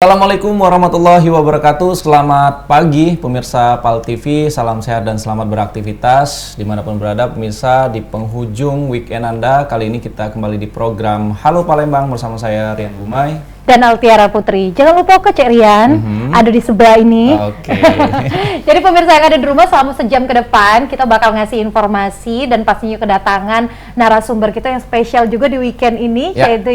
Assalamualaikum warahmatullahi wabarakatuh. Selamat pagi pemirsa PAL TV, salam sehat dan selamat beraktivitas dimanapun berada pemirsa di penghujung weekend Anda. Kali ini kita kembali di program Halo Palembang bersama saya Rian Gumai dan Altiara Putri. Jangan lupa ke Cek Rian, ada di sebelah ini. Oke. Jadi pemirsa yang ada di rumah, selama sejam ke depan kita bakal ngasih informasi dan pastinya kedatangan narasumber kita yang spesial juga di weekend ini, yaitu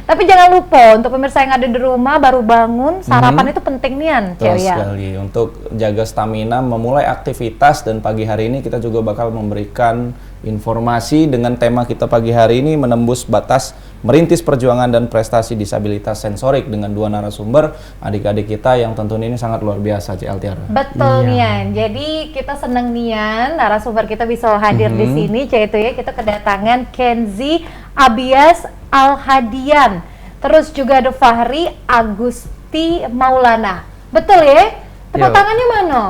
Tapi jangan lupa untuk pemirsa yang ada di rumah baru bangun, sarapan itu penting nian, Cek Rian. Sekali untuk jaga stamina, memulai aktivitas, dan pagi hari ini kita juga bakal memberikan informasi dengan tema kita pagi hari ini, menembus batas merintis perjuangan dan prestasi disabilitas sensorik, dengan dua narasumber adik-adik kita yang tentunya ini sangat luar biasa, Cik Altiara. Betul Nian. Jadi kita senang Nian, narasumber kita bisa hadir di sini, yaitu kita kedatangan Kenzi Abias Al-Hadian. Terus juga ada Fahri Agusti Maulana. Betul ya? Tepuk tangannya mana?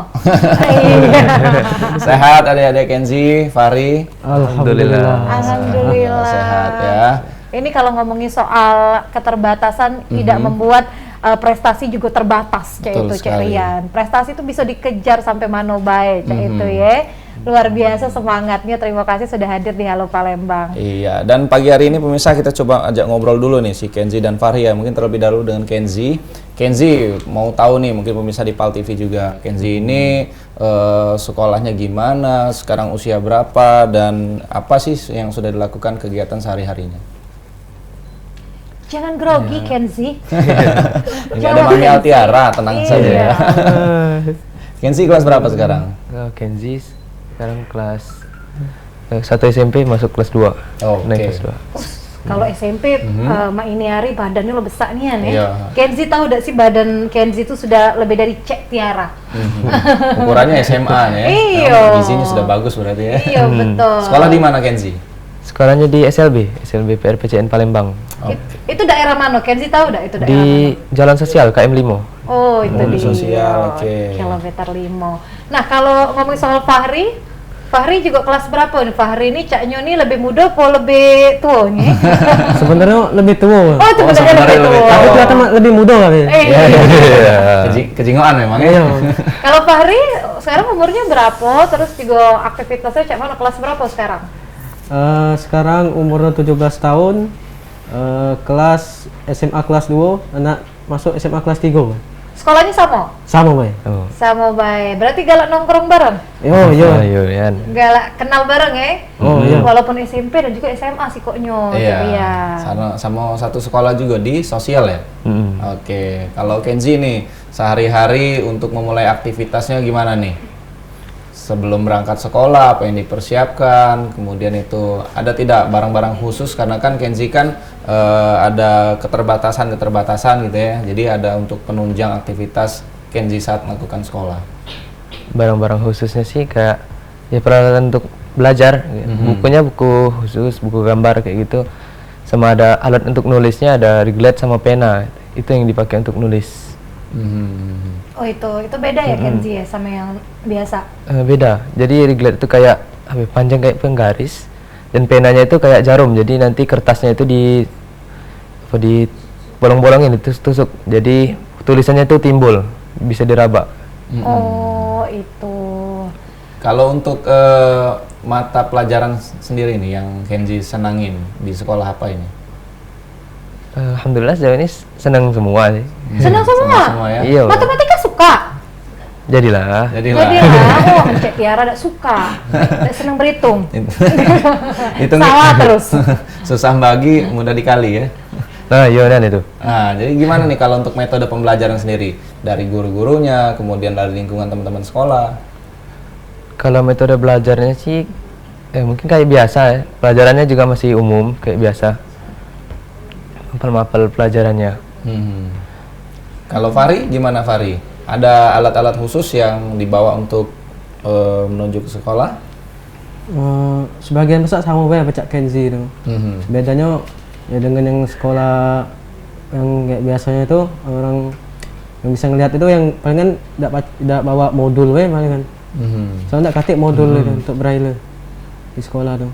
Sehat adik-adik Kenzi, Fahri? Alhamdulillah. Alhamdulillah. Sehat ya. Ini kalau ngomongin soal keterbatasan tidak membuat prestasi juga terbatas, itu Cek Rian. Prestasi itu bisa dikejar sampai mana baik, itu ya. Luar biasa semangatnya. Terima kasih sudah hadir di Halo Palembang. Iya, dan pagi hari ini pemirsa kita coba ajak ngobrol dulu nih si Kenzi dan Fahri ya. Mungkin terlebih dahulu dengan Kenzi. Kenzi mau tahu nih, mungkin pemirsa di PAL TV juga, Kenzi ini sekolahnya gimana, sekarang usia berapa, dan apa sih yang sudah dilakukan kegiatan sehari-harinya? Jangan grogi Kenzi. Ini ada Mami Altiara, tenang saja ya. Kenzi kelas berapa sekarang? Kenzi sekarang kelas 1 SMP, masuk kelas 2. Naik kelas 2. Kalau SMP, Mak ini hari badannya lo besar nih ya. Iya. Kenzi tahu gak sih badan Kenzi itu sudah lebih dari Cek Tiara. Ukurannya SMA ya. Iya. Gizinya sudah bagus berarti ya. Iya betul. Sekolah di mana Kenzi? Sekolahnya di SLB PRPCN Palembang. Itu daerah mana? Kenzi tahu gak itu daerah Di mana? Jalan Sosial KM 5. Oh itu di sosial, oke. Kilometer 5. Nah kalau ngomongin soal Fahri juga kelas berapa nih? Fahri ini caknya nih lebih muda atau lebih tua nih? Sebenarnya lebih tua. Oh sebenarnya lebih tua. Tapi kelihatan lebih muda kali. Kejingoan memang ya. Kalau Fahri sekarang umurnya berapa? Terus juga aktivitasnya cak mana? Kelas berapa sekarang? Sekarang umurnya 17 tahun. Kelas SMA kelas 2, anak masuk SMA kelas 3. Sekolahnya sama? Sama, Bay. Sama baik. Berarti galak nongkrong bareng? Iya. Galak kenal bareng ya? Iya. Walaupun SMP dan juga SMA sih koknya. Iya. Sama satu sekolah juga di sosial ya? Oke. Kalau Kenzi nih, sehari-hari untuk memulai aktivitasnya gimana nih? Sebelum berangkat sekolah, apa yang dipersiapkan? Kemudian itu ada tidak barang-barang khusus? Karena kan Kenzi kan ada keterbatasan gitu ya. Jadi ada untuk penunjang aktivitas Kenzi saat melakukan sekolah. Barang-barang khususnya sih kayak ya peralatan untuk belajar. Bukunya buku khusus, buku gambar kayak gitu. Sama ada alat untuk nulisnya, ada reglet sama pena. Itu yang dipakai untuk nulis. Oh itu beda ya Kenzi ya sama yang biasa? Beda. Jadi reglet itu kayak panjang kayak penggaris, dan penanya itu kayak jarum. Jadi nanti kertasnya itu di bolong-bolongin, ditusuk. Jadi tulisannya itu timbul, bisa diraba. Oh itu. Kalau untuk mata pelajaran sendiri nih yang Kenzi senangin di sekolah apa ini? Alhamdulillah sejauh ini senang semua sih. Senang semua? Ya? Iya. Matematika suka? Jadilah. Oh, Cek Tiara tidak suka, tidak senang berhitung. Salah terus. Susah bagi, mudah dikali ya. Nah, iya dan itu. Nah, jadi gimana nih kalau untuk metode pembelajaran sendiri? Dari guru-gurunya, kemudian dari lingkungan teman-teman sekolah? Kalau metode belajarnya sih, mungkin kayak biasa ya. Pelajarannya juga masih umum, kayak biasa. Mapel pelajarannya. Kalau Fahri, gimana Fahri? Ada alat-alat khusus yang dibawa untuk menuju ke sekolah? Sebagian besar sama Bay baca Kenzi itu. Bedanya ya dengan yang sekolah yang kayak biasanya itu orang yang bisa ngelihat itu yang palingan tidak bawa modul Bay palingan. Soalnya tidak katik modul itu untuk braille di sekolah tuh.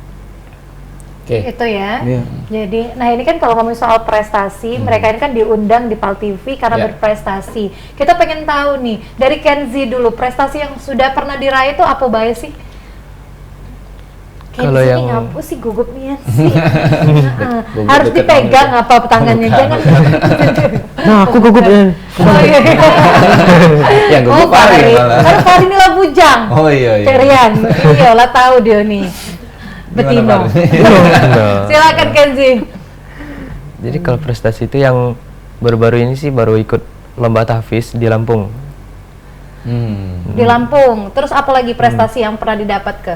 Oke. Itu ya. Iya. Jadi, nah ini kan kalau ngomongin soal prestasi, mereka ini kan diundang di PAL TV karena Ya. berprestasi. Kita pengen tahu nih, dari Kenzi dulu, prestasi yang sudah pernah diraih itu apa bae sih? Kenzi Kalau yang- ini ngapu sih gugupnya sih. Gugup Harus deket dipegang banget. apa tangannya, jangan. Nah, aku gugup ya. Oh iya. Yang gugup Fahri malah. Karena Fahri ini lah bujang. Oh iya iya. Cerian, iya lah tahu dia nih. Betino. Gimana, Fahri? Silakan Kenzi. Jadi kalau prestasi itu yang baru-baru ini sih baru ikut lomba tahfiz di Lampung. Di Lampung. Terus apa lagi prestasi yang pernah didapat ke?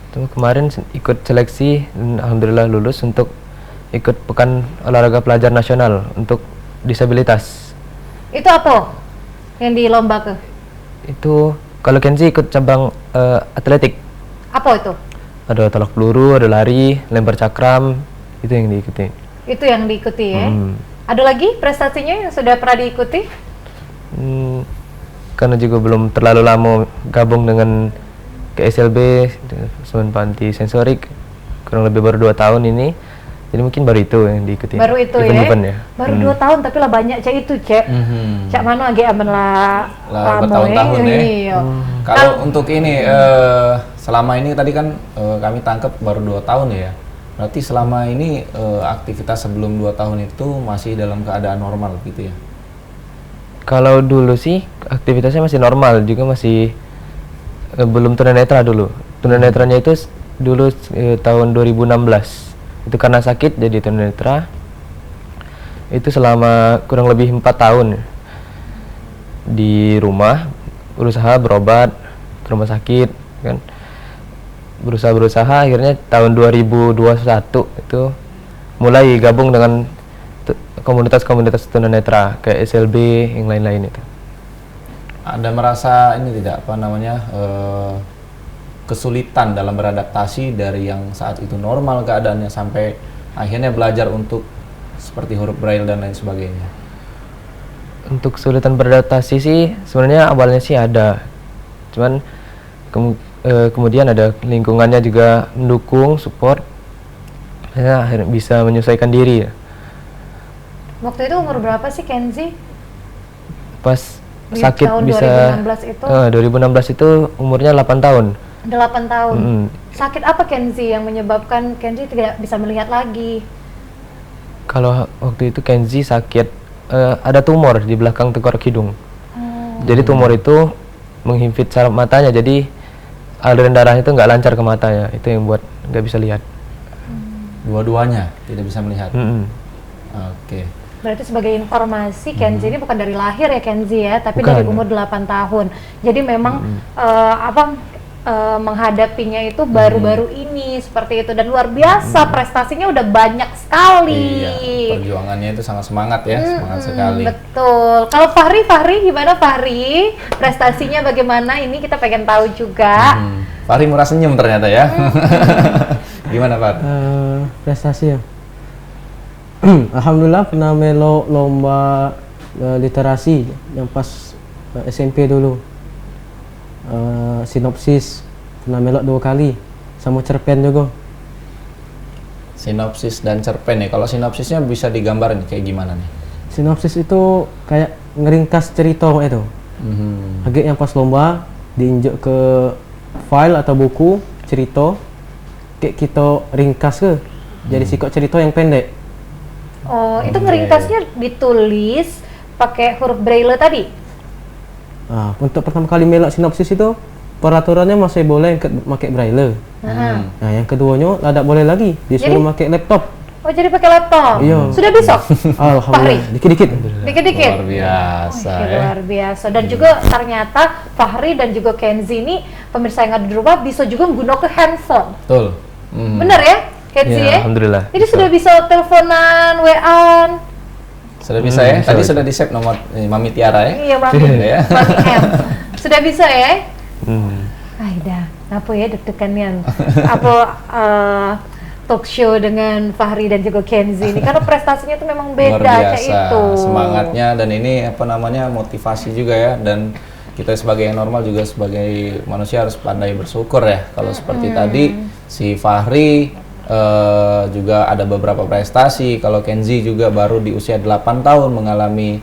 Itu kemarin ikut seleksi dan alhamdulillah lulus untuk ikut pekan olahraga pelajar nasional untuk disabilitas. Itu apa? Yang di lomba ke? Itu kalau Kenzi ikut cabang atletik. Apa itu? Ada tolak peluru, ada lari, lempar cakram, itu yang diikuti. Itu yang diikuti ya. Hmm. Ada lagi prestasinya yang sudah pernah diikuti? Karena juga belum terlalu lama gabung dengan KSLB, Semen Panti Sensorik, kurang lebih baru 2 tahun ini. Jadi mungkin baru itu yang diikuti. Baru itu ya. Event-event ya. Baru 2 tahun tapi lah banyak cek itu cek. Cak mana agak aman lah. Lah, lama bertahun-tahun ya. Iya. Kalau untuk ini selama ini tadi kan kami tangkap baru 2 tahun ya. Berarti selama ini aktivitas sebelum 2 tahun itu masih dalam keadaan normal gitu ya. Kalau dulu sih aktivitasnya masih normal, juga masih belum tunanetra dulu. Tunanetranya itu dulu tahun 2016. Itu karena sakit jadi tunanetra. Itu selama kurang lebih 4 tahun di rumah, berusaha berobat ke rumah sakit kan. Berusaha akhirnya tahun 2021 itu mulai gabung dengan komunitas-komunitas tunanetra kayak SLB yang lain-lain itu. Ada merasa ini tidak apa namanya kesulitan dalam beradaptasi dari yang saat itu normal keadaannya sampai akhirnya belajar untuk seperti huruf braille dan lain sebagainya. Untuk kesulitan beradaptasi sih sebenarnya awalnya sih ada, cuman kemudian ada lingkungannya juga mendukung, support, akhirnya bisa menyesuaikan diri ya. Waktu itu umur berapa sih Kenzi? Pas Di sakit tahun bisa 2016 itu? 2016 itu umurnya 8 tahun. 8 tahun. Mm-mm. Sakit apa Kenzi yang menyebabkan Kenzi tidak bisa melihat lagi? Kalau waktu itu Kenzi sakit ada tumor di belakang tengkorak hidung. Jadi tumor itu menghimpit saraf matanya, jadi aliran darahnya itu nggak lancar ke matanya, itu yang buat nggak bisa lihat. Dua-duanya tidak bisa melihat. Mm-mm. Oke. Berarti sebagai informasi Kenzi ini bukan dari lahir ya Kenzi ya, tapi Bukan. dari umur 8 tahun. Jadi memang menghadapinya itu baru-baru ini seperti itu dan luar biasa prestasinya udah banyak sekali. Iya, perjuangannya itu sangat semangat ya, semangat sekali. Betul. Kalau Fahri gimana Fahri? Prestasinya bagaimana? Ini kita pengen tahu juga. Fahri murah senyum ternyata ya. Gimana Fahri? Prestasi ya. Alhamdulillah pernah melo lomba literasi yang pas SMP dulu. Sinopsis pernah melok 2 kali, sama cerpen juga. Sinopsis dan cerpen ya. Kalau sinopsisnya bisa digambarin kayak gimana nih? Sinopsis itu kayak ngeringkas cerita itu. Agak yang pas lomba diinjak ke file atau buku cerita, kayak kita ringkas ke. Jadi sikok cerita yang pendek. Oh, itu ngeringkasnya ditulis pakai huruf braille tadi? Nah, untuk pertama kali melok sinopsis itu peraturannya masih boleh pakai braille. Nah, yang keduanya lah tak boleh lagi, disuruh pakai laptop. Oh, jadi pakai laptop? Iya. Sudah bisa? Alhamdulillah, dikit-dikit. Dikit-dikit? Luar biasa Oke, ya. luar biasa. Dan juga ternyata Fahri dan juga Kenzi ini pemirsa yang ada di rumah bisa juga menggunakan handphone. Betul. Bener ya Kenzi Ya, ya? alhamdulillah. Jadi sudah bisa teleponan, WA-an. Sudah bisa ya? bisa, Tadi bisa. sudah di-save nomor Mami Tiara ya? Iya, Mami. Ya. Mami M. Sudah bisa ya? Hmm. Aida, apa ya deg-degannya? Apa talk show dengan Fahri dan juga Kenzi ini karena prestasinya itu memang Luar beda kayak biasa itu. semangatnya, dan ini apa namanya motivasi juga ya, dan kita sebagai yang normal juga sebagai manusia harus pandai bersyukur ya. Kalau seperti tadi si Fahri juga ada beberapa prestasi. Kalau Kenzi juga baru di usia 8 tahun mengalami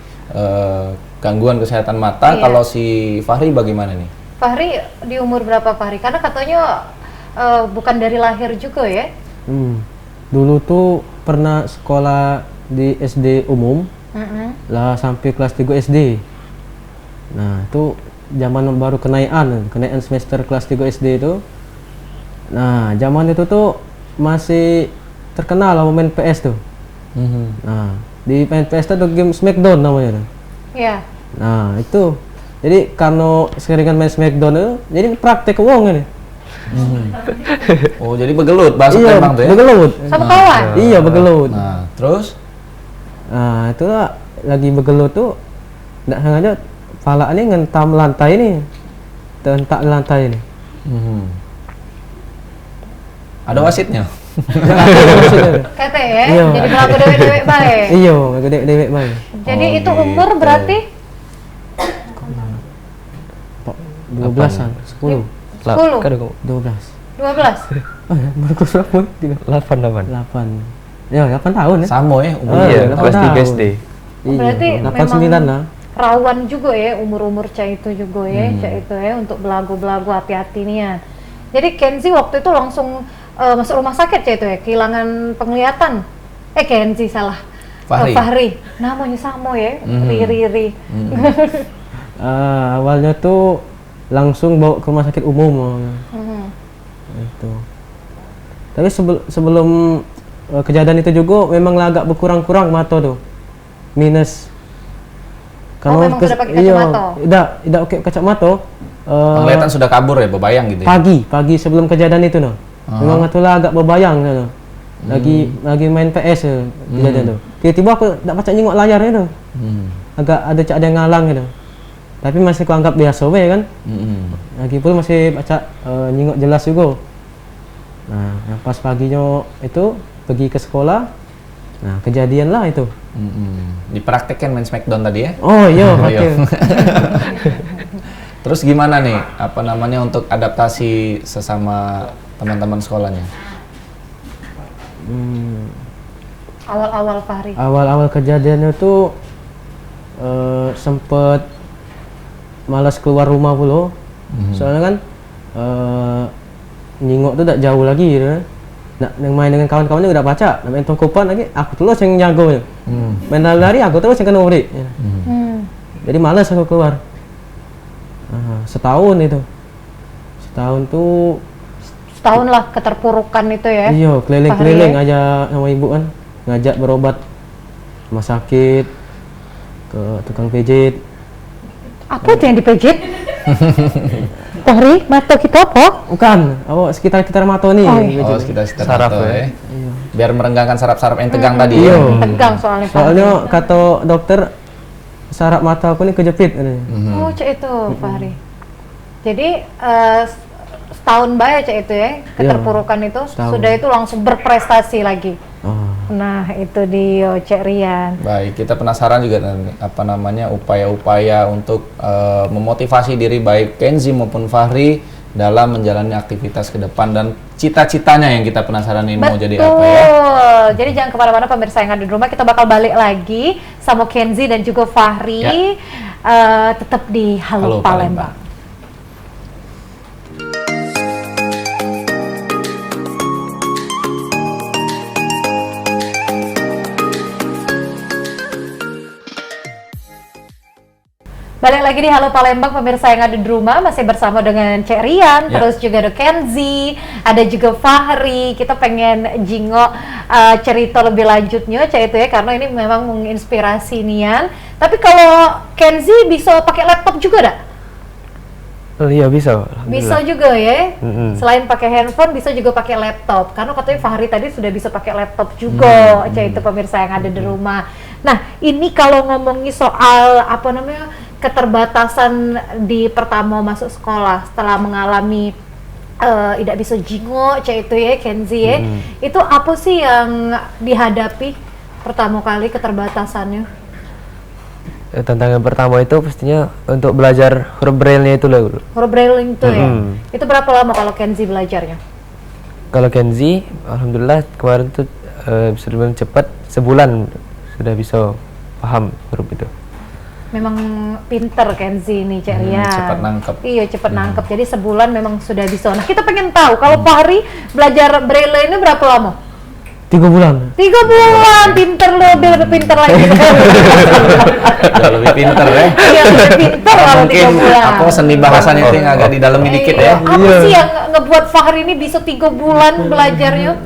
gangguan kesehatan mata. Iya. Kalau si Fahri bagaimana nih? Fahri di umur berapa Fahri? Karena katanya bukan dari lahir juga ya? Dulu tuh pernah sekolah di SD umum lah sampai kelas 3 SD. Nah itu zaman baru kenaikan semester kelas 3 SD itu. Nah zaman itu tuh masih terkenal lah main PS tuh. Nah di main PS tuh ada game Smackdown namanya tuh. Iya. Nah itu jadi karena seringan main Smackdown itu jadi praktek uang ini. Oh jadi begelut bahasa Iya Palembang tuh ya? begelut. Sama kawan? Iya begelut. Nah terus? Nah itulah lagi begelut tuh nggak sengaja palanya ngentam lantai ini, tentak lantai ini. Ada wasitnya? Kata ya, Iya. jadi pelaku dewek-dewek baik. Iya gede dewek bae. Jadi Oh, itu umur gitu. berarti 12-an, 10, 10? Kan aku 12. 12? Oh ya, baru berapa? 8. 8. Ya, 8 tahun ya. Sama ya umur Oh, Iya, delapan kelas 3 tahun. SD. Berarti 8 9 lah. rawan juga ya umur-umur cah itu juga ya, cah itu ya untuk belagu-belagu hati-hati nih ya. Jadi Kenzi waktu itu langsung masuk rumah sakit cah itu ya, kehilangan penglihatan. Kenzi salah. Fahri. Namanya sama ya, Riri. Awalnya tuh langsung bawa ke rumah sakit umum. Itu. Tapi sebelum kejadian itu juga memang agak berkurang-kurang mata tuh. Minus. Memang sudah pakai kacamata? Tidak pakai kacamata. Penglihatan sudah kabur ya, bebayang gitu ya? Pagi sebelum kejadian itu no. Memang itulah agak berbayang no. Lagi main PS kejadian tuh. Tiba-tiba aku tak baca nyengok layarnya tuh. Agak ada yang ngalang gitu. Tapi masih kuanggap biasa we kan. Lagi pun masih baca nyengok jelas juga. Nah, yang pas paginya itu pergi ke sekolah. Nah, kejadian lah itu. Dipraktekkan main Smackdown tadi ya? Oh iya, Oh, iya. pakai. Terus gimana nih, apa namanya untuk adaptasi sesama teman-teman sekolahnya? Awal-awal Fahri. Awal-awal kejadiannya tuh sempet malas keluar rumah pula. Soalnya kan nyingok tuh tak jauh lagi gitu kan. Nak main dengan kawan-kawannya udah baca, nak main tongkopan lagi, aku terus yang jago. Main lari aku terus yang kena urik. Jadi malas aku keluar. Setahun itu. Setahun lah keterpurukan itu ya. Iya, keliling-keliling Fahri, aja sama ibu kan, ngajak berobat rumah sakit, ke tukang pijit. Apa itu yang dipijit? Fahri, mata kita apa? Bukan, sekitar mata nih. Oh, iya. Oh, sekitar Saraf mata ya? ya? Biar merenggangkan saraf-saraf yang tegang tadi ya? Iya. Tegang soalnya Fahri. Soalnya kata dokter saraf mata aku nih kejepit. Oh, cek itu Fahri. Jadi setahun bayar cek itu ya, keterpurukan itu setahun. sudah itu langsung berprestasi lagi. Oh. Nah, itu dia Cek Rian. Baik, kita penasaran juga apa namanya upaya-upaya untuk memotivasi diri baik Kenzi maupun Fahri dalam menjalani aktivitas ke depan dan cita-citanya yang kita penasaran ini mau jadi apa ya? Jadi jangan kemana-mana pemirsa yang ada di rumah, kita bakal balik lagi sama Kenzi dan juga Fahri tetap di Halo, Palembang. Balik lagi di Halo Palembang, pemirsa yang ada di rumah masih bersama dengan Cek Rian, terus juga ada Kenzi, ada juga Fahri. Kita pengen jingok cerita lebih lanjutnya Cek itu ya, karena ini memang menginspirasi Nian. Tapi kalau Kenzi bisa pakai laptop juga dak? Oh, iya bisa. Alhamdulillah. Bisa juga ya. Selain pakai handphone bisa juga pakai laptop. Karena katanya Fahri tadi sudah bisa pakai laptop juga. Cek itu pemirsa yang ada di rumah. Nah, ini kalau ngomongin soal apa namanya? Keterbatasan di pertama masuk sekolah setelah mengalami tidak bisa jingok cek itu ya Kenzi ya, itu apa sih yang dihadapi pertama kali keterbatasannya? Tantangan pertama itu pastinya untuk belajar huruf braille-nya itu lah dulu. Huruf braille itu ya, itu berapa lama kalau Kenzi belajarnya? Kalau Kenzi, alhamdulillah kemarin tuh bisa dibilang cepat, sebulan sudah bisa paham huruf itu. Memang pinter Kenzi nih Cak Rian. Cepat nangkep. Iya, cepat nangkep. Jadi sebulan memang sudah bisa. Nah, kita pengen tahu kalau Fahri belajar Braille ini berapa lama? 3 bulan. 3 bulan, pinter lebih pinter lagi. Udah lebih pinter ya. Iya, lebih pinter kalau 3 Mungkin bulan. aku seni bahasan itu yang agak didalami dikit ya. Apa sih yang ngebuat Fahri ini bisa 3 bulan belajarnya?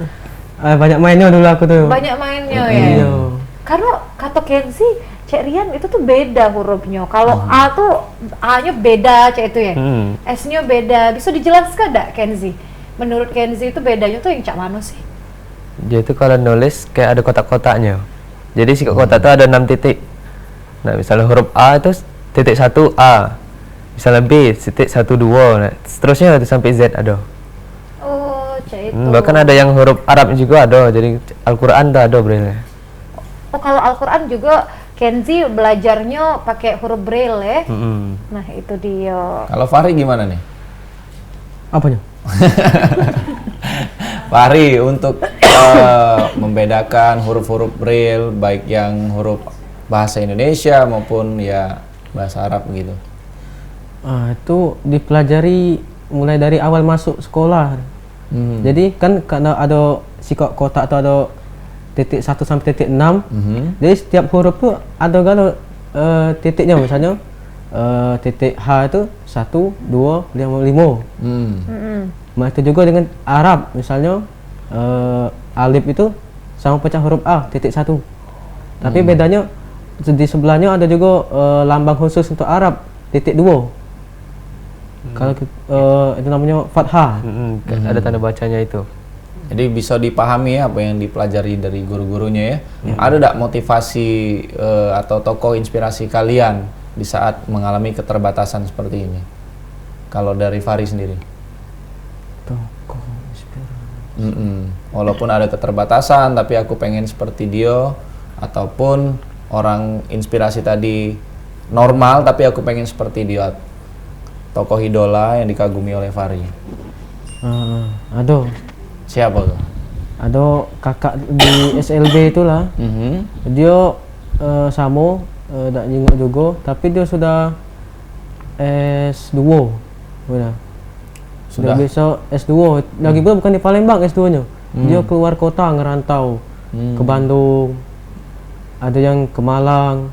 Banyak mainnya dulu aku tuh. Banyak mainnya ya. Iya. Karena kata Kenzi, Cek Rian itu tuh beda hurufnya. Kalau A tuh A-nya beda, Cek itu ya. S-nya beda. Bisa dijelaskan enggak Kenzi? Menurut Kenzi itu bedanya tuh yang cak mana sih? Dia itu kalau nulis kayak ada kotak-kotaknya. Jadi si kotak itu ada 6 titik. Nah, misalnya huruf A itu titik 1 A. Misalnya B titik 1 2. Nah, seterusnya itu sampai Z ada. Oh, Cek itu. Bahkan ada yang huruf Arab juga ada. Jadi Al-Qur'an tuh ada Braille. Oh, kalau Al-Qur'an juga Kenzi belajarnya pakai huruf Braille ya. Nah, itu dia. Kalau Fahri gimana nih? Apanya? Fahri untuk membedakan huruf-huruf Braille baik yang huruf bahasa Indonesia maupun ya bahasa Arab gitu. Itu dipelajari mulai dari awal masuk sekolah. Jadi kan karena ada si kotak itu ada titik 1 sampai titik 6. Jadi setiap huruf tuh ada kalau titiknya, misalnya titik H itu 1 2 5. Nah, itu juga dengan Arab, misalnya alif itu sama pecah huruf A titik 1. Tapi bedanya di sebelahnya ada juga lambang khusus untuk Arab titik 2. Kalau itu namanya fathah. Ada tanda bacanya itu. Jadi bisa dipahami ya apa yang dipelajari dari guru-gurunya ya. Ada tidak motivasi atau tokoh inspirasi kalian di saat mengalami keterbatasan seperti ini? Kalau dari Fahri sendiri? Tokoh inspirasi. Walaupun ada keterbatasan, tapi aku pengen seperti dia, ataupun orang inspirasi tadi normal, tapi aku pengen seperti dia. Tokoh idola yang dikagumi oleh Fahri. Ada. Siapa tuh? Ada kakak di SLB itulah. Dia sama tak jenguk juga, tapi dia sudah S2. Sudah bisa S2. Lagi pula bukan di Palembang S2-nya. Dia keluar kota ngerantau ke Bandung. Ada yang ke Malang.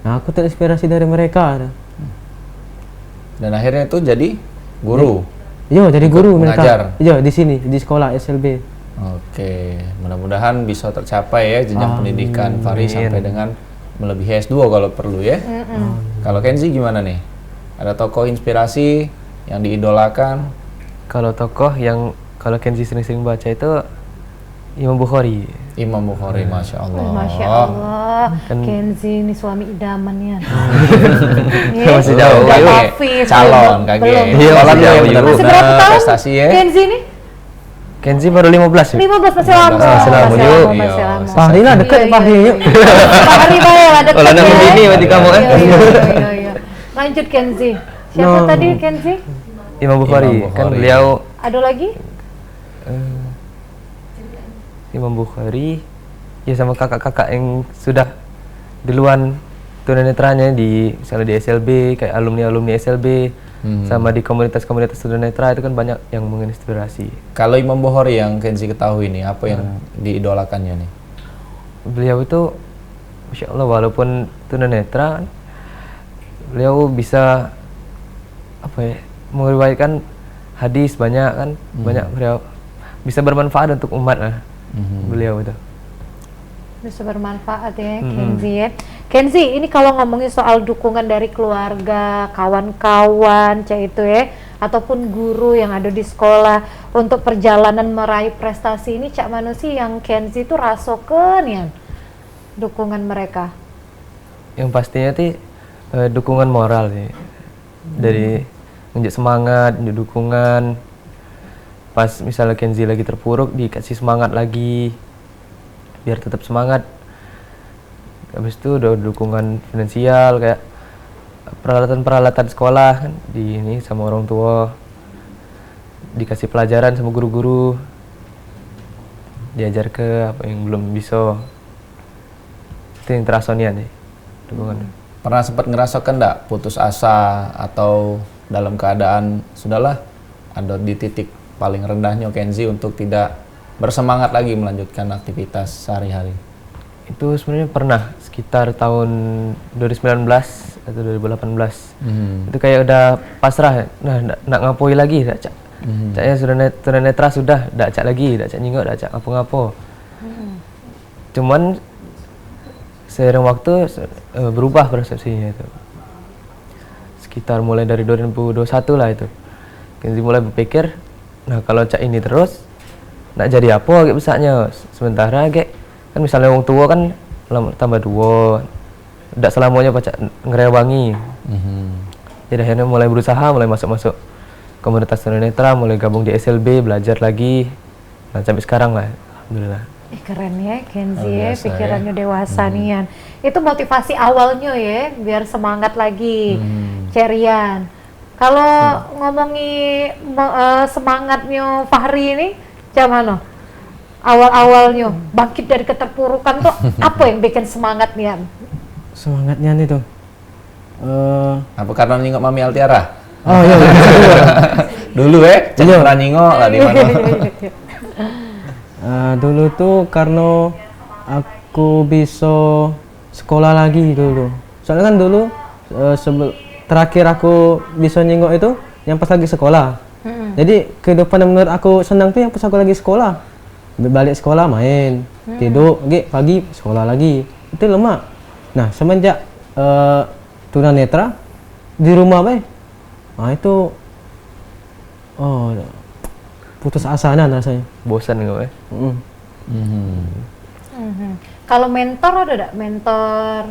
Nah, aku terinspirasi dari mereka. Dan akhirnya itu jadi guru. Iya, jadi guru mengajar. mereka. Iya, di sini di sekolah SLB. Oke, mudah-mudahan bisa tercapai ya jenjang pendidikan Fahri sampai dengan melebihi S2 kalau perlu ya. Kalau Kenzi gimana nih? Ada tokoh inspirasi yang diidolakan? Kalau tokoh yang kalau Kenzi sering-sering baca itu Imam Bukhari. Imam Bukhari, Masya Allah. Masya Allah, Kenzi ini suami idamannya. Masih jauh, Kage. Hafiz, Calon belum. kage. Iya, masih jauh. Masih berapa tahun prestasi ya? Kenzi ini? Kenzi baru 15 ya? 15, masih lama. Masih lama, Masih yuk. lama, masih lama. Fahri lah deket, Fahri yuk. Fahri lah deket. Kalau nama ya. ini berarti kamu ya? Iya. Lanjut Kenzi. Siapa tadi Kenzi? Imam Bukhari. Imam Bukhari. Kan beliau Ada lagi? Imam Bukhari ya sama kakak-kakak yang sudah duluan tunanetranya di misalnya di SLB, kayak alumni SLB, sama di komunitas-komunitas tunanetra itu kan banyak yang menginspirasi. Kalau Imam Bukhari yang Kenzi ketahui nih, apa yang diidolakannya nih? Beliau itu Masya Allah, walaupun tunanetra, beliau bisa apa ya, meriwayatkan hadis banyak kan, banyak beliau bisa bermanfaat untuk umat lah. Beliau itu Bisa bermanfaat ya Kenzi ya. Kenzi, ini kalau ngomongin soal dukungan dari keluarga, kawan-kawan, itu ya, ataupun guru yang ada di sekolah untuk perjalanan meraih prestasi ini, cak mana sih yang Kenzi itu rasakan ya dukungan mereka? yang pastinya sih dukungan moral sih, dari nunjuk semangat, nunjuk dukungan. Pas misalnya Kenzi lagi terpuruk, dikasih semangat lagi biar tetap semangat. Habis itu udah dukungan finansial kayak peralatan-peralatan sekolah kan, di ini sama orang tua, dikasih pelajaran sama guru-guru diajar ke apa yang belum bisa. Itu yang terasa nih dukungan. Pernah sempat ngerasakan enggak putus asa atau dalam keadaan sudahlah ada di titik paling rendahnya Kenzi untuk tidak bersemangat lagi melanjutkan aktivitas sehari-hari? Itu sebenarnya pernah sekitar tahun 2019 atau 2018. Itu kayak udah pasrah, nah nak ngapoi lagi dak cak. Caknya sudah tunanetra sudah, dak cak lagi, dak cak nyingok, dak cak ngapo-ngapo. Cuman seiring waktu berubah persepsinya itu. Sekitar mulai dari 2021 lah itu. Kenzi mulai berpikir, nah kalau cak ini terus nak jadi apa agak besarnya. Sementara agak kan misalnya orang tua kan tambah dua, tidak selamanya pacak ngerewangi. Jadi akhirnya mulai berusaha, mulai masuk komunitas tunanetra, mulai gabung di SLB, belajar lagi, dan sampai sekarang lah, alhamdulillah. Keren ya Kenzi ya, pikirannya dewasa nian. Itu motivasi awalnya ya, biar semangat lagi, cerian. Kalau ngomongi semangatnya Fahri ini, gimana? Awal-awalnya bangkit dari keterpurukan tuh apa yang bikin semangat nian? Semangatnya itu Apa karena nyingok Mami Altiara? oh iya, Dulu jangan pernah nyingok lah di mana. Dulu tuh karena aku bisa sekolah lagi dulu. Soalnya kan dulu terakhir aku bisa nyingok itu yang pas lagi sekolah. Jadi kehidupan yang menurut aku senang tuh yang pas aku lagi sekolah. Balik sekolah main, tidur, pagi sekolah lagi. Itu lemak. Nah semenjak tunanetra di rumah itu putus asa rasanya. Bosan nggak Kalau mentor ada nggak mentor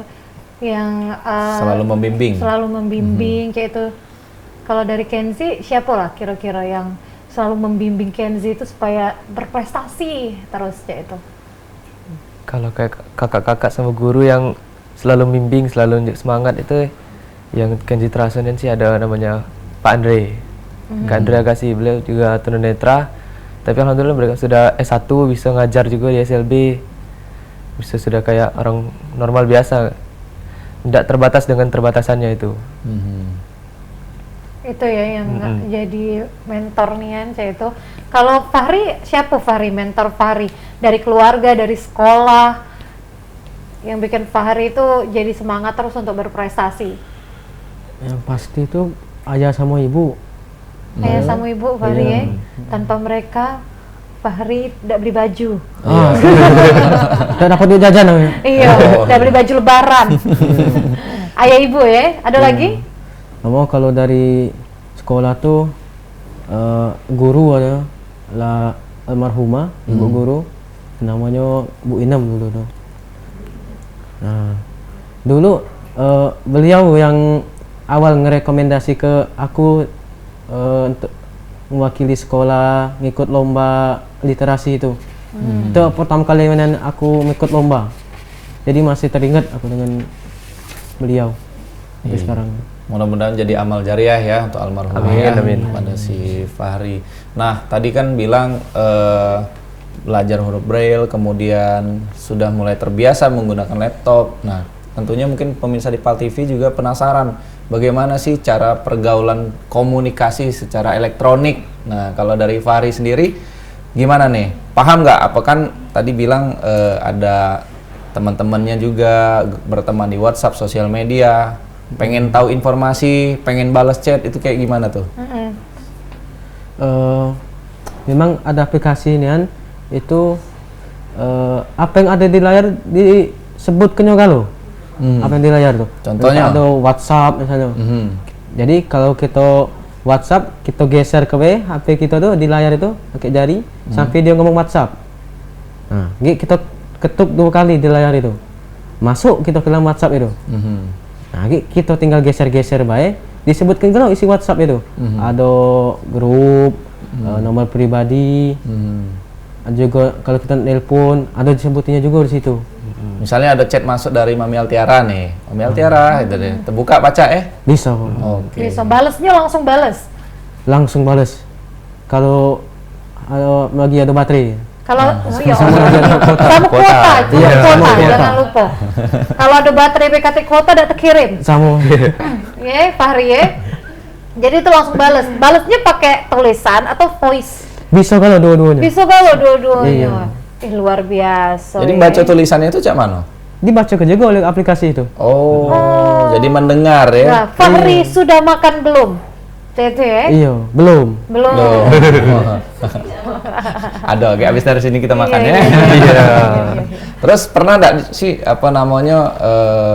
yang Selalu membimbing. Kayak itu? Kalau dari Kenzi siapa lah kira-kira yang selalu membimbing Kenzi itu supaya berprestasi terus kayak itu? Kalau kayak kakak-kakak sama guru yang selalu membimbing, selalu nunjuk semangat itu yang Kenzi terasain sih ada namanya Pak Andre. Kak Andre Agassi, beliau juga tunanetra, tapi alhamdulillah mereka sudah S1, bisa ngajar juga di SLB, bisa sudah kayak orang normal biasa, tidak terbatas dengan terbatasannya itu. Itu ya yang jadi mentor nian saya itu. Kalau Fahri, siapa Fahri, mentor Fahri? Dari keluarga, dari sekolah, yang bikin Fahri itu jadi semangat terus untuk berprestasi? Yang pasti itu ayah sama ibu. Ayah sama ibu Fahri ya. Tanpa mereka Fahri tidak beli baju. Tidak dapat duit jajan namanya. Iya, tidak beli baju lebaran. Ayah ibu ya. Ada lagi? Kalau dari sekolah tuh guru ada lah, almarhumah ibu guru namanya Bu Inem dulu tuh. Nah dulu beliau yang awal ngerekomendasi ke aku untuk mewakili sekolah ngikut lomba literasi itu. Itu pertama kali aku ngikut lomba, jadi masih teringat aku dengan beliau sampai sekarang. Mudah-mudahan jadi amal jariah ya untuk almarhum pada si Fahri. Nah tadi kan bilang belajar huruf braille, kemudian sudah mulai terbiasa menggunakan laptop. Nah tentunya mungkin pemirsa di PAL TV juga penasaran bagaimana sih cara pergaulan komunikasi secara elektronik. Nah kalau dari Fahri sendiri gimana nih? Paham nggak? Apa kan tadi bilang ada teman-temannya juga berteman di WhatsApp, sosial media, pengen tahu informasi, pengen balas chat, itu kayak gimana tuh? Memang ada aplikasi ini kan, itu apa yang ada di layar disebut kenyogalo. Apa yang di layar tuh? Contohnya? Ada WhatsApp misalnya. Jadi kalau kita WhatsApp, kita geser ke HP kita tuh di layar itu pakai jari sampai dia ngomong WhatsApp. Nah, kita ketuk 2 kali di layar itu, masuk kita ke dalam WhatsApp itu. Nah, kita tinggal geser-geser baik, disebutkan kalau isi WhatsApp itu. Ada grup, nomor pribadi, ada juga kalau kita nelpon, ada disebutnya juga di situ. Misalnya ada chat masuk dari Mami Altiara nih, Mami Altiara, itu deh, terbuka baca Bisa. Oke. Bisa balesnya langsung bales. Langsung bales. Kalau lagi ada baterai. Kalau ya Allah, sama kuota, Iya, sama kuota. jangan lupa. Kalau ada baterai BKT kuota udah terkirim. Sama. Ya, Fahri ya. Jadi itu langsung bales. Balesnya pakai tulisan atau voice? Bisa kalau dua-duanya. Bisa kalau dua-duanya. Iya. Luar biasa. Jadi ya. baca tulisannya itu cak mana? Dibaca ke juga oleh aplikasi itu. Oh, jadi mendengar ya? Nah, Fahri sudah makan belum? Itu ya? Iya, belum. Belum. Loh. Ada, kayak abis dari sini kita makan ya. Iya. Terus pernah nggak sih apa namanya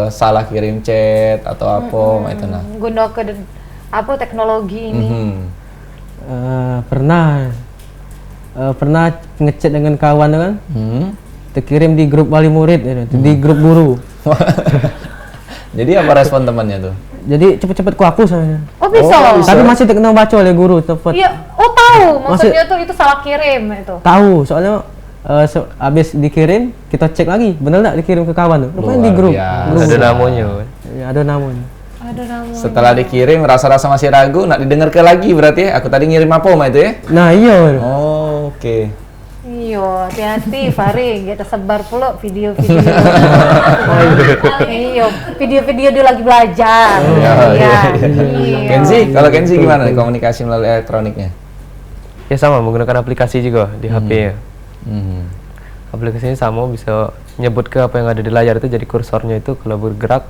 salah kirim chat atau apa itu nah? Guna ke apa teknologi ini? Mhm. Pernah ngechat dengan kawan tuh kan, Hmm. terkirim di grup wali murid, di grup guru. Jadi apa respon temannya tuh? Jadi cepet-cepet ku hapus saya. Oh bisa. bisa. Tapi masih terkena baca oleh guru cepet. Iya. Oh tahu. Maksudnya tuh itu salah kirim itu. Tahu, soalnya habis dikirim kita cek lagi, bener nggak dikirim ke kawan tuh? Rupanya di Luar grup. biasa. Grup. Ada namanya. Ya, ada namanya. Ada namanya. Setelah dikirim rasa-rasa masih ragu, nak didengar ke lagi berarti ya? Aku tadi ngirim apa ma itu ya? Nah iya. Oh, oke. Iya, hati-hati Fahri, kita sebar pula video-video. Iya, video-video dia lagi belajar. Iya, iya. Iya. Kenzi, kalau Kenzi gimana nih komunikasi melalui elektroniknya? Ya sama, menggunakan aplikasi juga di HP ya. Mhm. Aplikasinya sama, bisa nyebut ke apa yang ada di layar itu, jadi kursornya itu kalau bergerak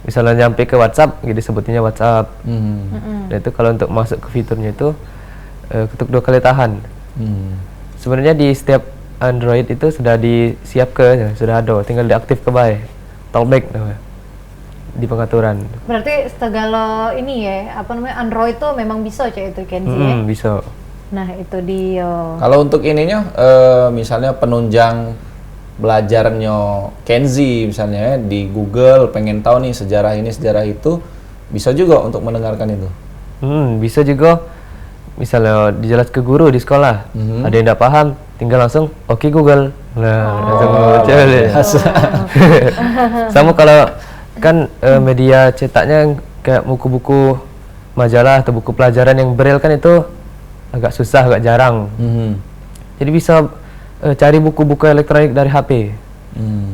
misalnya nyampe ke WhatsApp, jadi sebutnya WhatsApp. Mhm. Dan itu kalau untuk masuk ke fiturnya itu ketuk 2 kali tahan. Mhm. Sebenarnya di setiap Android itu sudah disiapkan, sudah ada, tinggal diaktif ke baik. Talkback namanya. Di pengaturan. Berarti segala ini ya, apa namanya Android tuh memang bisa cek itu Kenzi ya. Bisa. Nah, itu dia. Kalau untuk ininya, misalnya penunjang belajarnya Kenzi misalnya ya, di Google pengen tahu nih sejarah ini sejarah itu, bisa juga untuk mendengarkan itu. Bisa juga. Misalnya dijelas ke guru di sekolah, ada yang tidak paham, tinggal langsung oke Google. Nah, langsung baca deh. Sama kalau kan media cetaknya kayak buku-buku majalah atau buku pelajaran yang braille kan itu agak susah, agak jarang. Mhm. Jadi bisa cari buku-buku elektronik dari HP.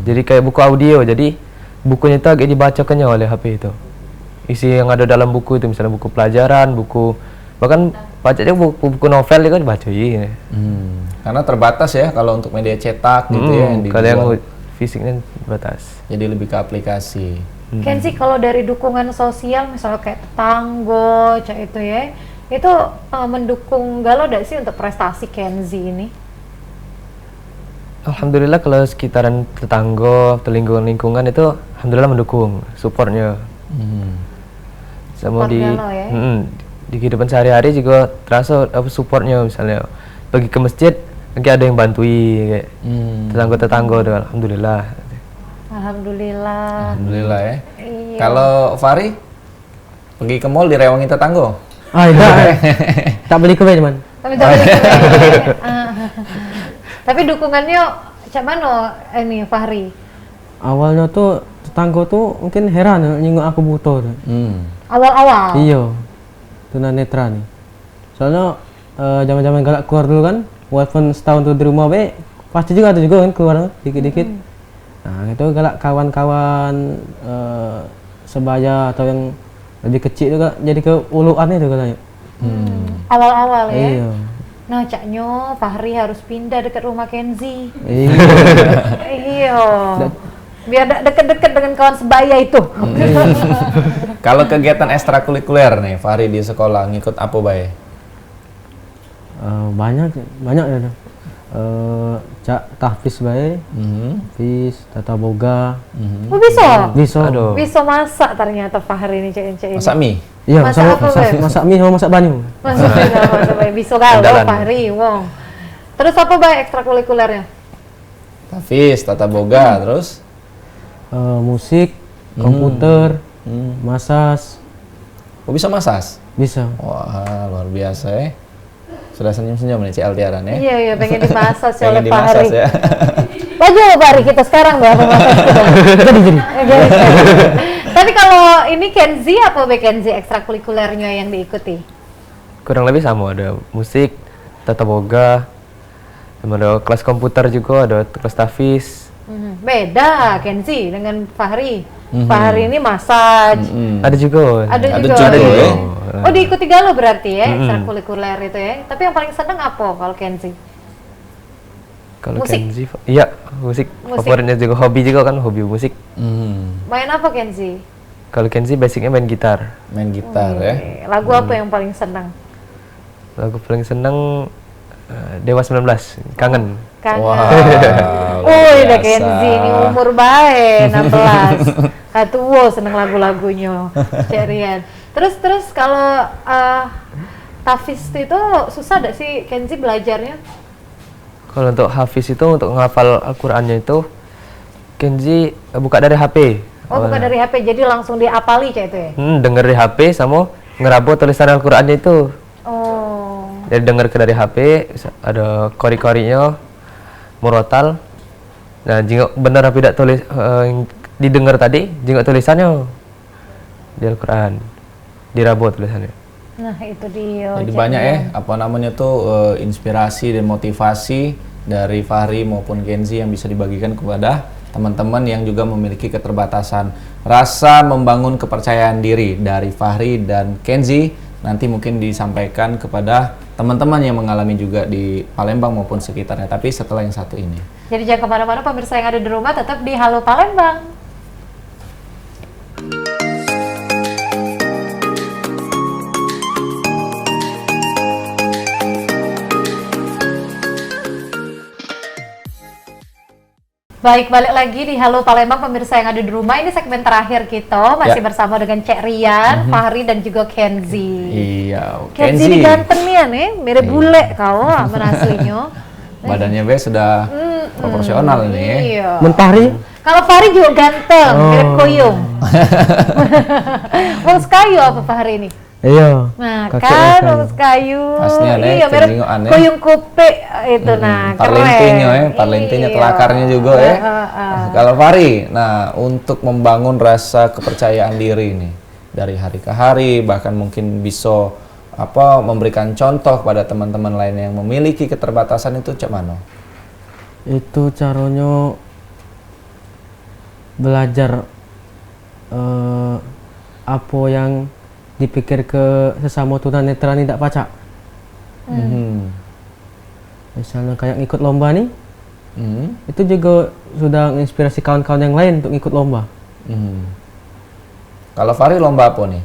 Jadi kayak buku audio, jadi bukunya itu agak dibacakannya oleh HP itu. Isi yang ada dalam buku itu misalnya buku pelajaran, buku bahkan bacanya buku novel itu kan dibacain. Karena terbatas ya kalau untuk media cetak gitu ya yang Kalau yang dibuat. fisiknya terbatas. Jadi lebih ke aplikasi. Kenzi kalau dari dukungan sosial misalnya kayak tetangga, cek itu ya, itu mendukung galau tidak sih untuk prestasi Kenzi ini? Alhamdulillah kalau sekitaran tetangga atau lingkungan itu alhamdulillah mendukung supportnya. Sama Support di galau ya? di kehidupan sehari-hari juga terasa apa supportnya, misalnya pergi ke masjid mungkin ada yang bantui kayak tetangga-tetangga tuh alhamdulillah. Alhamdulillah. Alhamdulillah ya. Iya. Kalau Fahri pergi ke mall direwangi tetangga. Enggak. Tak beli kue cuman. Tapi tapi dukungannya cak mana ini Fahri? Awalnya tuh tetangga tuh mungkin heran nyinggung aku buta tuh. Awal-awal. Iya. Tunanetra nih. Soalnya zaman-zaman galak keluar dulu kan, walaupun setahun tuh di rumah be, pasti juga ada juga kan keluar dikit-dikit. Nah, itu galak kawan-kawan sebaya atau yang lebih kecil juga jadi ke uluan itu katanya. Awal-awal ya. Iya. Nah, caknya Fahri harus pindah dekat rumah Kenzi. Iya. Iya. Biar deket-deket dengan kawan sebaya itu. Kalau kegiatan ekstrakurikuler nih Fahri di sekolah ngikut apa bae? Banyak ya. Cak tahfiz bae, tahfiz, tata boga. Oh bisa? Bisa. Aduh. Bisa masak ternyata Fahri ini cek ini. Masak mie? Iya, Masak apa, Be? masak mie sama masak banyu. Masak bisa galau Andalan. Fahri, wong. Terus apa bae ekstrakurikulernya? Tahfiz, tata boga, terus Musik, komputer, masas, kok bisa masas? bisa. Wah, luar biasa ya. Sudah senyum-senyum nih CL Tiaran ya. Iya, pengen dimasak sih oleh Pengen Fahri. dimasas ya. Baju Fahri kita sekarang nggak masak kita. Jadi. Tapi kalau ini Kenzi apa be Kenzi ekstrakurikulernya yang diikuti? Kurang lebih sama, ada musik, tata boga, Sama ada kelas komputer juga, ada kelas tafis. Beda Kenzi dengan Fahri. Fahri ini massage. Ada juga. Ada Ada juga. juga, ya. ya. Oh, diikuti galau berarti ya, ekstrakurikuler itu ya. Tapi yang paling seneng apa kalau Kenzi? Kalau Musik? Kenzi, iya musik. Musik. Favoritnya juga, hobi juga kan, hobi musik. Main apa Kenzi? Kalau Kenzi basicnya main gitar. Main gitar ya. Lagu apa yang paling seneng? Lagu paling seneng Dewa 19, Kangen. Kangen. Wah, Wih, udah biasa. Kenzi ini umur baik 16. Katuwo seneng lagu-lagunya. Cek Rian. Terus kalau tafis itu susah gak sih Kenzi belajarnya? Kalau untuk Hafiz itu, untuk menghafal Al-Qur'annya itu Kenzi buka dari HP. Oh, bukan dari HP, jadi langsung diapali kayak itu ya? Denger di HP sama ngerabot tulisan Al-Qur'annya itu. Oh. Jadi denger ke dari HP, ada kori-korinya, murotal. Nah, jika benar apa tidak tulis yang didengar tadi, jika tulisannya di Al-Qur'an, dirabot tulisannya. Nah, itu dia. Jadi Cek banyak Rian. ya, apa namanya tuh inspirasi dan motivasi dari Fahri maupun Kenzi yang bisa dibagikan kepada teman-teman yang juga memiliki keterbatasan. Rasa membangun kepercayaan diri dari Fahri dan Kenzi nanti mungkin disampaikan kepada teman-teman yang mengalami juga di Palembang maupun sekitarnya. Tapi setelah yang satu ini. Jadi jangan kemana-mana pemirsa yang ada di rumah, tetap di Halo Palembang. Baik, balik lagi di Halo Palembang pemirsa yang ada di rumah. Ini segmen terakhir kita masih bersama dengan Cek Rian, Fahri dan juga Kenzi. Iya, Kenzi ini ganteng nih ya nih, mirip bule kau aman aslinya. Badannya be sudah proporsional nih. Iya. Mentari Kalau Fahri juga ganteng, mirip Koyung. Wong Sekayu apa Fahri ini? iya Nah, kakek kan Sekayu. Wong Sekayu. Asli aneh, Iya, mirip cenjingo aneh. Koyung Kupe itu nah, keren. Parlentinya ya, parlentinya Iya. telakarnya juga ya. Heeh. Kalau Fahri, nah untuk membangun rasa kepercayaan diri nih dari hari ke hari, bahkan mungkin bisa memberikan contoh pada teman-teman lain yang memiliki keterbatasan itu cak mana? Itu caranya belajar apa yang dipikir ke sesama tunanetra ini tidak pacak. Misalnya kayak ngikut lomba nih, itu juga sudah menginspirasi kawan-kawan yang lain untuk ikut lomba. Kalau Fahri lomba apa nih?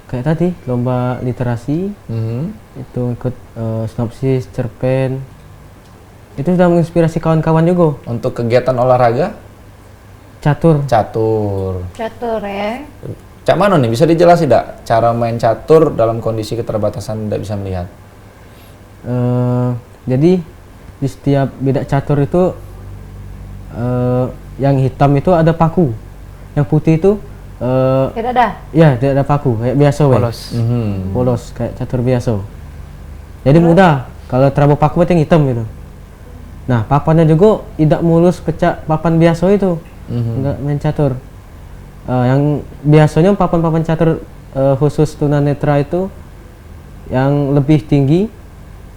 Kayak tadi lomba literasi, itu ikut sinopsis, cerpen, itu sudah menginspirasi kawan-kawan juga. Untuk kegiatan olahraga? Catur, Catur ya. Cak mana nih, bisa dijelasin tidak cara main catur dalam kondisi keterbatasan tidak bisa melihat? jadi di setiap bedak catur itu yang hitam itu ada paku, yang putih itu Tidak ada. ya tidak ada paku kayak biasa weh. Polos. Polos kayak catur biasa. Jadi mudah kalau terlalu paku itu yang hitam gitu. Nah papannya juga tidak mulus kecak papan biasa itu, nggak main catur. Yang biasanya papan-papan catur khusus tunanetra itu yang lebih tinggi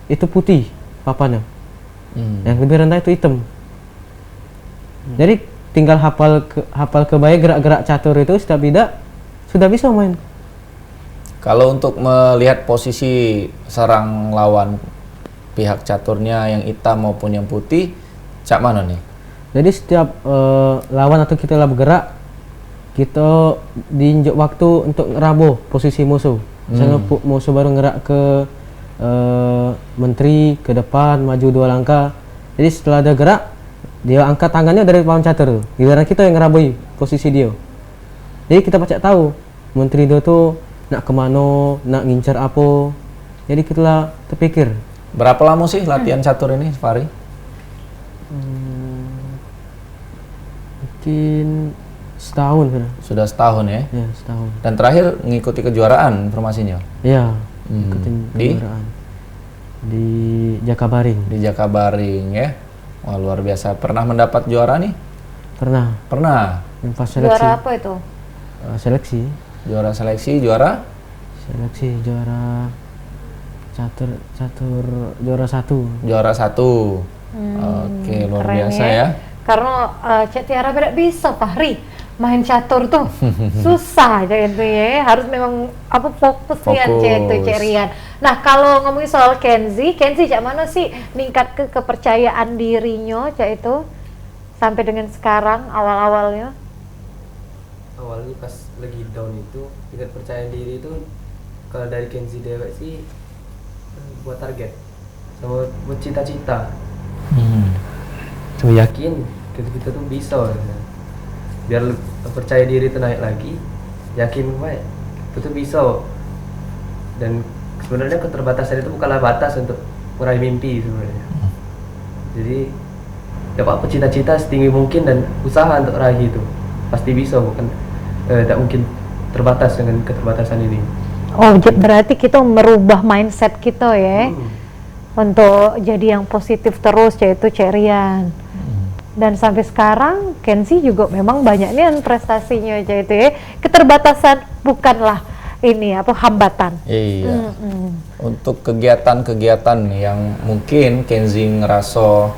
itu putih papannya, yang lebih rendah itu hitam. Jadi tinggal hafal kebaik gerak-gerak catur itu sudah bisa main. Kalau untuk melihat posisi serang lawan pihak caturnya yang hitam maupun yang putih, cak mana nih? Jadi setiap lawan atau kita lah bergerak, kita diinjak waktu untuk ngeraboh posisi musuh. Misalnya musuh baru ngerak ke menteri ke depan, maju 2 langkah. Jadi setelah ada gerak, dia angkat tangannya dari lawan catur. Giliran kita yang ngerabohi posisi dia. Jadi kita pacak tahu menteri dia tuh nak kemana, nak ngincar apa. Jadi kita lah terpikir. Berapa lama sih latihan catur ini, Fahri? Mungkin setahun sudah. Sudah setahun ya. Ya, setahun. Dan terakhir ngikuti kejuaraan informasinya Iya, ikutin Di? kejuaraan. Di Jakabaring. di Jakabaring ya. Wah, luar biasa. Pernah mendapat juara nih? Pernah Pernah. yang pas seleksi. Juara apa itu? Seleksi. Juara seleksi, juara Seleksi juara catur juara 1. Juara 1. Oke, luar Keren biasa ya. Karena Cek Tiara tidak bisa Fahri main catur tuh susah aja itu ya, harus memang fokus Rian Cek itu Cek Rian. Nah kalau ngomongin soal Kenzi Cek mana sih meningkat kepercayaan dirinya Cek itu sampai dengan sekarang awalnya Pas lagi down itu tingkat percaya diri itu kalau dari Kenzi dewek sih buat target sama buat cita-cita. Saya yakin kita tuh bisa biar percaya diri itu naik lagi, yakin baik itu tuh bisa. Dan sebenarnya keterbatasan itu bukanlah batas untuk meraih mimpi sebenarnya. Jadi dapat cita-cita setinggi mungkin dan usaha untuk raih itu pasti bisa, bukan tidak mungkin terbatas dengan keterbatasan ini. Oh berarti kita merubah mindset kita ya untuk jadi yang positif terus yaitu Cek Rian. Dan sampai sekarang Kenzi juga memang banyak nih prestasinya aja itu ya. Keterbatasan bukanlah ini hambatan. Iya. Untuk kegiatan-kegiatan yang mungkin Kenzi ngerasa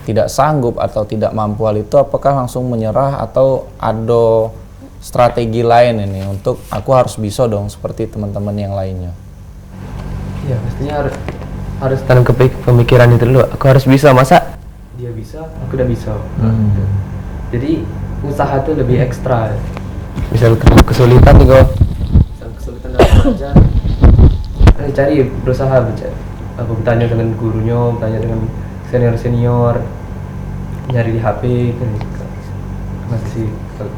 tidak sanggup atau tidak mampu hal itu, apakah langsung menyerah atau ada strategi lain ini untuk aku harus bisa dong seperti teman-teman yang lainnya? Ya pastinya harus tanam pemikiran itu dulu. Aku harus bisa, masa dia bisa, aku udah bisa. Jadi usaha tuh lebih ekstra. Misal kesulitan juga, kesulitan dalam belajar, cari berusaha aku bertanya dengan gurunya, bertanya dengan senior nyari di HP masih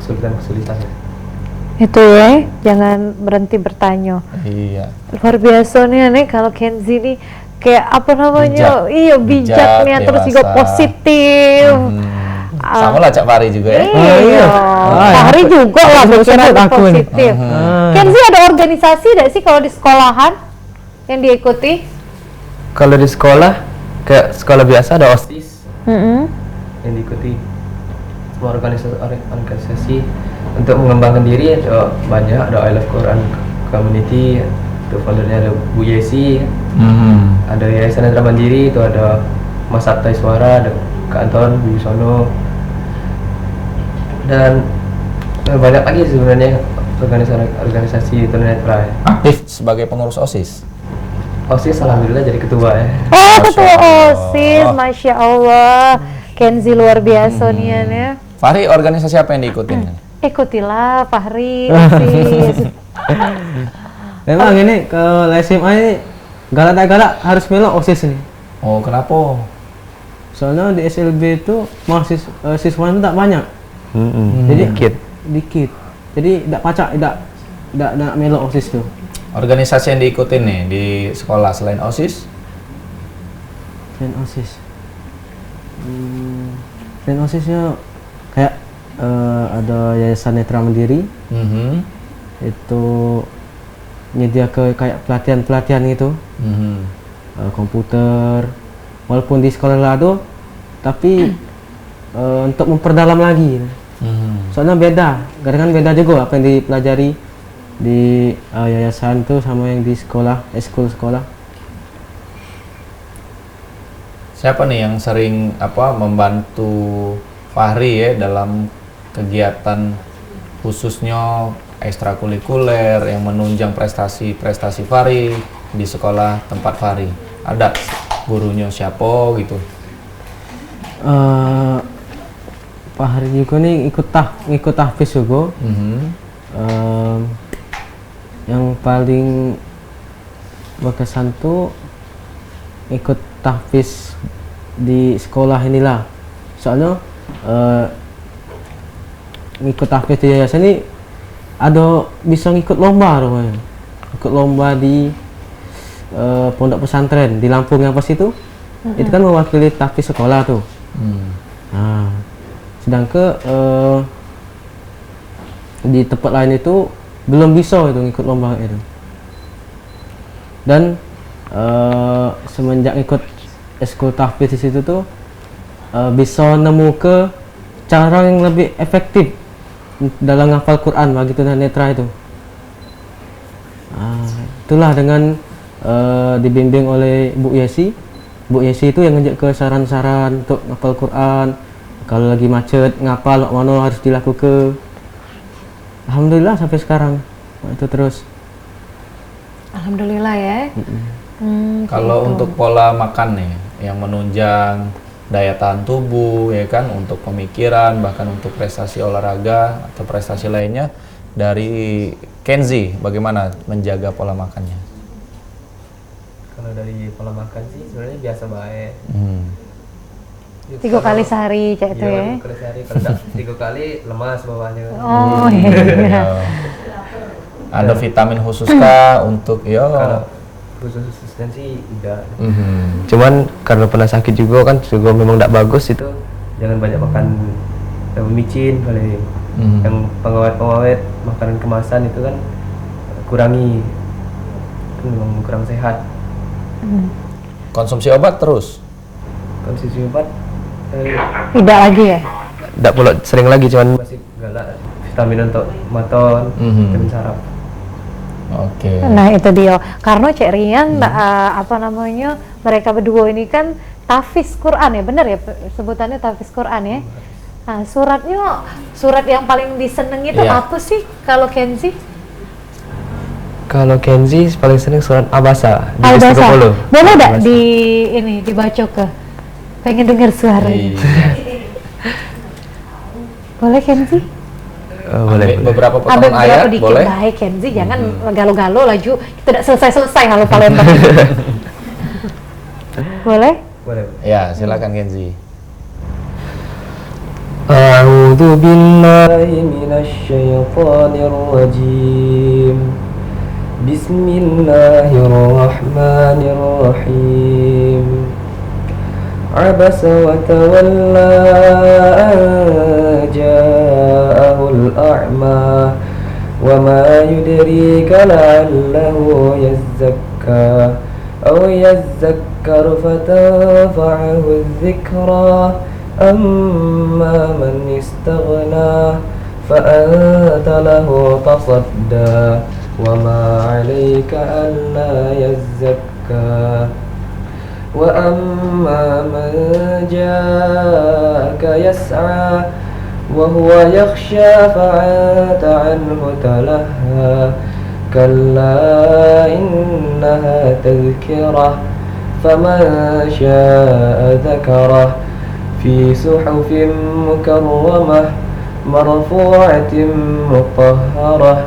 kesulitan ya. Itu ya, jangan berhenti bertanya. Iya. Luar biasa nih kalau Kenzi nih kayak bijak nih, terus juga positif. Sama lah Cak Fahri juga ya. Iya. Fahri juga lah pikiran positif. Kenzi ada organisasi tidak sih kalau di sekolahan yang diikuti? Kalau di sekolah, kayak sekolah biasa ada OSIS yang diikuti. Semua organisasi untuk mengembangkan diri ada banyak, ada I Love Quran Community, itu foundernya ada Bu Yesi, ada Yayasan Netra Mandiri, itu ada Mas Sabtai Suara, ada Kak Anton, Bu Sono, dan banyak lagi sebenarnya organisasi tunanetra. Aktif sebagai pengurus OSIS. OSIS alhamdulillah jadi ketua ya. Oh, ketua OSIS, Masya Allah. Kenzi luar biasa nih ya. Fahri, organisasi apa yang diikutin? Ikutilah Fahri, OSIS. Memang ini ke SMA ini galak-galak harus melok OSIS ini. Oh, kenapa? Soalnya di SLB itu siswa itu tak banyak. Jadi dikit. Jadi tidak pacak, tidak melok OSIS tuh. Organisasi yang diikutin nih di sekolah selain OSIS? Selain OSIS. Selain OSISnya kayak ada Yayasan Netra Mandiri. Itu nyedia kayak pelatihan gitu. Komputer. Walaupun di sekolah lado, tapi untuk memperdalam lagi. Soalnya kadang-kadang beda juga apa yang dipelajari di yayasan tuh sama yang di sekolah, sekolah. Siapa nih yang sering membantu Fahri ya dalam kegiatan khususnya ekstrakurikuler yang menunjang prestasi Fahri di sekolah tempat Fahri? Ada gurunya siapa gitu? Fahri juga nih ikut tahfiz juga. Yang paling berkesan tuh ikut tahfiz di sekolah inilah. Soalnya ngikut tahfiz di yayasan ini ada bisa ngikut lomba namanya. Ikut lomba di pondok pesantren di Lampung yang pas itu. Itu kan mewakili tahfiz sekolah tuh. Nah, sedangkan di tempat lain itu belum bisa itu ngikut lomba itu. Dan semenjak ikut eskul tahfiz di situ tuh bisa nemu ke cara yang lebih efektif dalam ngafal Quran bagi tunanetra itu. Itulah dengan dibimbing oleh Bu Yesi. Bu Yesi itu yang ngejak ke saran-saran untuk ngapal Quran. Kalau lagi macet, ngapal mana harus dilakukan. Alhamdulillah sampai sekarang itu terus. Alhamdulillah ya. Kalau gitu. untuk pola makan nih yang menunjang daya tahan tubuh ya kan, untuk pemikiran, bahkan untuk prestasi olahraga atau prestasi lainnya, dari Kenzi bagaimana menjaga pola makannya? Kalau dari pola makan sih sebenarnya biasa baik. 3 kali sehari cek itu ya. 3 kali sehari, kalau enggak 3 kali lemas bawahnya. Oh iya. Ada vitamin khusus kah untuk Kalau khusus sih udah. Cuman karena pernah sakit juga kan, juga memang tidak bagus itu. Jangan banyak makan micin paling. Yang pengawet-pengawet, makanan kemasan itu kan kurangi. Itu memang kurang sehat. Konsumsi obat terus? Konsumsi obat Tidak lagi ya. tidak pula sering lagi, cuman masih galak vitamin untuk maton, vitamin saraf. Oke. Nah itu dia, karena Cek Rian apa namanya, mereka berdua ini kan tahfiz Quran ya, bener ya sebutannya tahfiz Quran ya. Nah surat yang paling diseneng itu apa sih kalau Kenzi? Kalau Kenzi paling sering surat Abasa di Al-Basa. 30. Boleh nggak dibaca ke? Pengen dengar suaranya. Boleh Kenzi? Boleh. Beberapa Ambil potongan ayat beberapa dikit boleh? baik Kenzi, jangan galau-galau laju kita tidak selesai halo Palembang. Boleh? Boleh. Ya, silakan Kenzi. A'udzu billahi minasyaitonir rajim. Bismillahirrahmanirrahim. Abasa wa tawalla an ja'ahul a'ma wa ma yudrika la'allahu yazzakka aw yazzakkaru fatanfa'ahu adh-dhikra amma man istaghna fa'anta lahu tasadda wa ma 'alayka alla yazzakka wa amma man ja'aka yas'a wa huwa yakhsha fa'anta 'anhu talaha kalla innaha tadhkirah faman sha'a dhakarah fi suhufin mukarramah marfu'atin mutahharah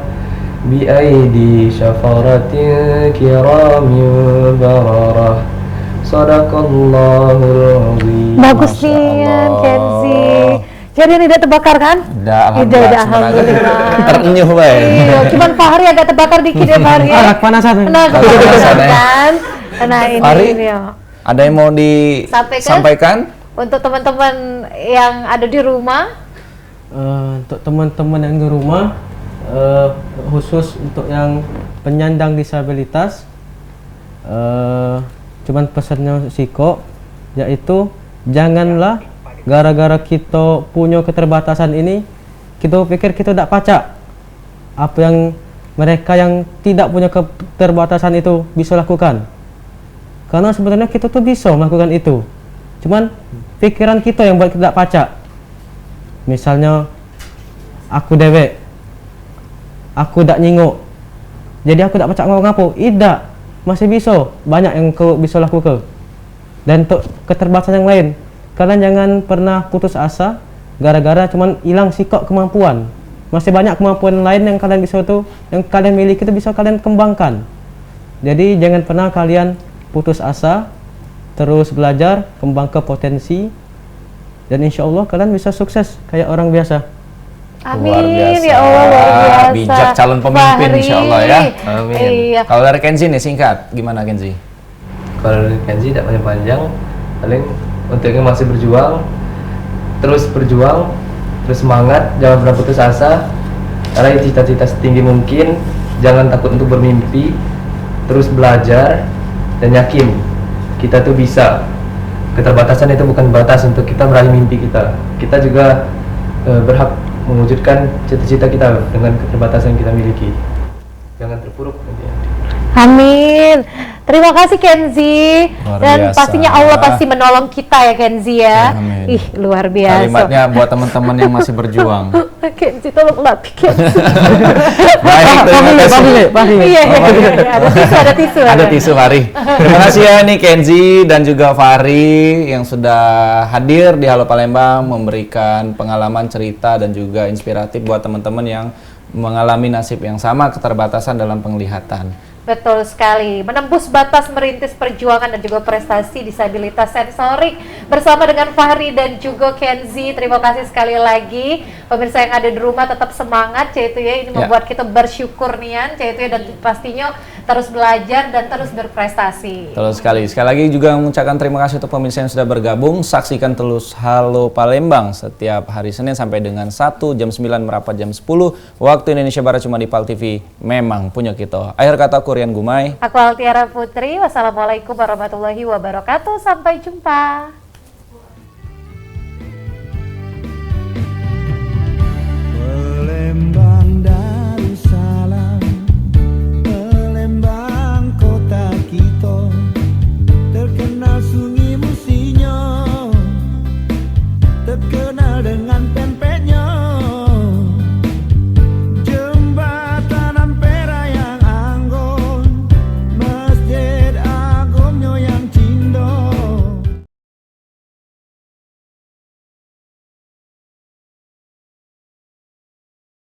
bi aidi syafaratin kiramin bararah. Sadaqallahul azim. Bagus nih Kenzi. Jadi tidak terbakar kan? Tidak, alhamdulillah. Terenyuh baik. Iya, cuman Fahri agak terbakar dikit ya Fahri. Anak panasan. Nah, kepanasan kan. Nah Fahri, ini dia. ada yang mau disampaikan? Untuk teman-teman yang ada di rumah. Untuk teman-teman yang di rumah, khusus untuk yang penyandang disabilitas, cuman pesannya Siko, yaitu janganlah gara-gara kita punya keterbatasan ini, kita pikir kita tidak pacak apa yang mereka yang tidak punya keterbatasan itu bisa lakukan. Karena sebenarnya kita tuh bisa melakukan itu, cuman pikiran kita yang buat kita tidak pacak. Misalnya aku dewek, aku tidak nyinguk, jadi aku tidak pacak ngapa-ngapa. Tidak, masih bisa, banyak yang kau bisa lakukan. Dan untuk keterbatasan yang lain, kalian jangan pernah putus asa gara-gara cuman hilang sikap kemampuan. Masih banyak kemampuan lain yang kalian bisa tuh, yang kalian miliki itu bisa kalian kembangkan. Jadi jangan pernah kalian putus asa, terus belajar, kembangkan potensi, dan insya Allah kalian bisa sukses kayak orang biasa. Amin. Luar biasa. Ya Allah, luar biasa. Bijak calon pemimpin Fahri. insya Allah ya. Amin. Iya. Kalau dari Kenzi nih singkat, gimana Kenzi? Kalau dari Kenzi tidak panjang-panjang, paling untuk yang masih berjuang, terus semangat, jangan pernah putus asa, raih cita-cita setinggi mungkin, jangan takut untuk bermimpi, terus belajar dan yakin kita tuh bisa. Keterbatasan itu bukan batas untuk kita meraih mimpi kita. Kita juga berhak mewujudkan cita-cita kita dengan keterbatasan yang kita miliki. Jangan terpuruk nanti. Amin. Terima kasih Kenzi. Luar Dan biasa. pastinya Allah pasti menolong kita ya Kenzi ya. Amin. Ih, luar biasa. Kalimatnya buat teman-teman yang masih berjuang. Kenzi tolong latih Kenzi. Baik, terima kasih. Iya, ada tisu. Ada tisu Fahri. Terima kasih ya nih Kenzi dan juga Fahri yang sudah hadir di Halo Palembang memberikan pengalaman, cerita dan juga inspiratif buat teman-teman yang mengalami nasib yang sama, keterbatasan dalam penglihatan. Betul sekali, menembus batas merintis perjuangan dan juga prestasi disabilitas sensorik bersama dengan Fahri dan juga Kenzi. Terima kasih sekali lagi. Pemirsa yang ada di rumah tetap semangat, yaitu ya, ini membuat kita bersyukur nian, yaitu ya, dan pastinya terus belajar dan terus berprestasi. Betul sekali. Sekali lagi juga mengucapkan terima kasih untuk pemirsa yang sudah bergabung. Saksikan terus Halo Palembang setiap hari Senin sampai dengan 1 jam 9 merapat jam 10 waktu Indonesia Barat cuma di PAL TV. Memang punya kita. Akhir kata Rian Gumai. Aku Altiara Putri. Wassalamualaikum warahmatullahi wabarakatuh. Sampai jumpa. Palembang.